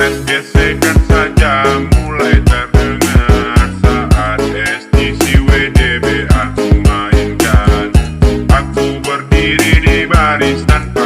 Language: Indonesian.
coret gesekan saja mulai terdengar saat STC WDB aku mainkan. Aku berdiri di baris tanpa